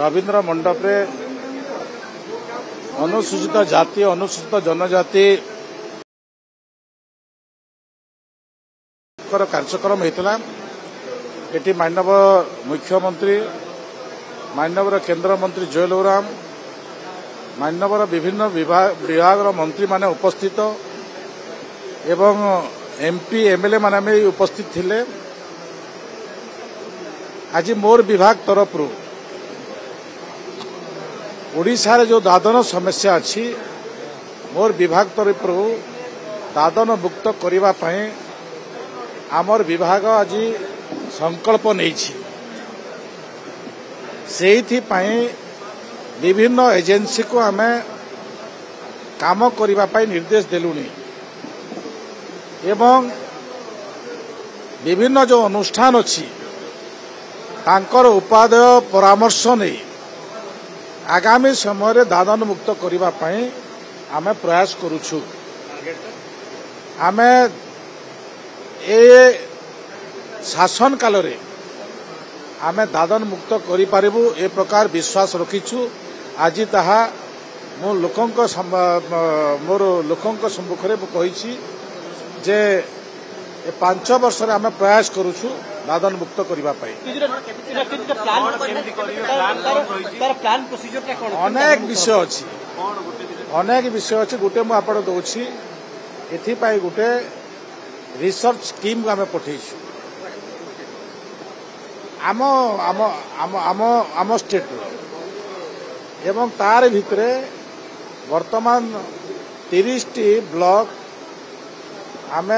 रवीन्द्र मंडप रे अनुसूचित जाति अनुसूचित जनजाति कार्यक्रम होता ये मानव मुख्यमंत्री मानव केंद्र मंत्री जुएल ओराम मानव विभिन्न विभाग मंत्री माने उपस्थित एवं एमपी एमएलए माने उपस्थित थिले। आज मोर विभाग तरफ ओडिशा रे जो दादन समस्या अच्छी मोर विभाग तरफ दादन मुक्त करिबा पई आमर विभाग आज संकल्प नहीं विभिन्न एजेंसी को आम काम करने निर्देश देलुनी एवं विभिन्न जो अनुष्ठान अच्छी तांकर उपादेय परामर्श नहीं आगामी समय दादन मुक्त करने आम प्रयास करुछु। आमे ए शासन काल रे आमे दादन मुक्त करि पारिबु ए प्रकार विश्वास रखिछु। आज ताहा मोर लोकंक सम्मुख रे कहिछि जे 5 वर्ष रे आमे प्रयास करुछु दादन मुक्त करिबा पई। अनेक विषय अछि गोटे मु आपण दोछि एथि पई गोटे रिसर्च टीम आम पठेछु आम आम आम आम आम स्टेट एवं तार भितरे वर्तमान 30 ब्लॉक आम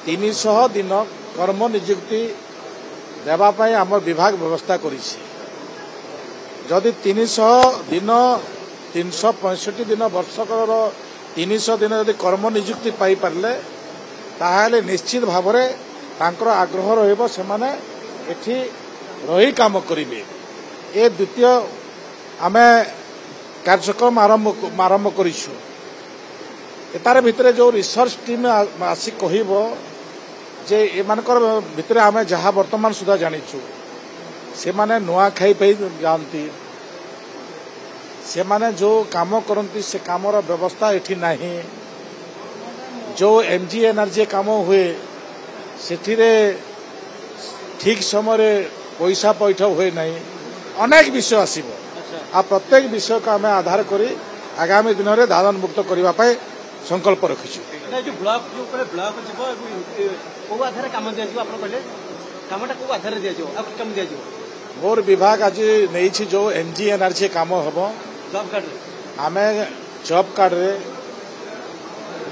300 दिन कर्म नियुक्ति देवाई आम विभाग व्यवस्था करिछि। जदि 300 दिन 365 दिन वर्षकर 300 दिन यदि कर्म नियुक्ति पाई पारले ताहले निश्चित भाव में तांकर आग्रह रहिबो सेमाने एठी रही काम करिवे। ए द्वितीय आमे कार्यक्रम आरंभ करिछु। एतार भितरे जो रिसर्च टीम आसी कहिबो जे एमानकर भितरे आमे जहा वर्तमान सुधा जानिछु से माने नुआ खाई पे जानती से माने जो काम करती से कामर व्यवस्था एठी नाही। जो एमजी एनर्जी काम हुए सेठिरे ठीक समय पैसा पैठ हुए नहीं अनेक विषय आसीबो आ प्रत्येक विषय को आम आधार करी आगामी दिन में दादन मुक्त करने संकल्प रखिछु। जो ब्लॉक जो ब्लॉक जीवो को आधार काम दिया आप कहले कामटा को आधार दिया जो आ काम दिया जो मोर विभाग आज नहीं जो एमजी एनर्जी काम हम जॉब कार्ड आमे जॉब कार्ड रे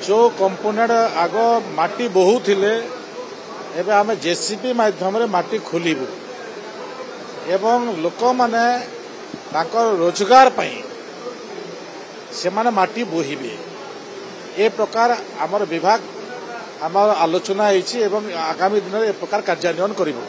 जो कंपोनेंट आग माटी बहु थिले एबे आमे जेसीबी माध्यम रे माटी खोलिबु एवं लोक माने ताकर रोजगार पई से माने माटी बोहिबे ए प्रकार आमर विभाग आमर आलोचना होइछि एवं आगामी दिन में ए प्रकार कार्यान्वयन करिबो।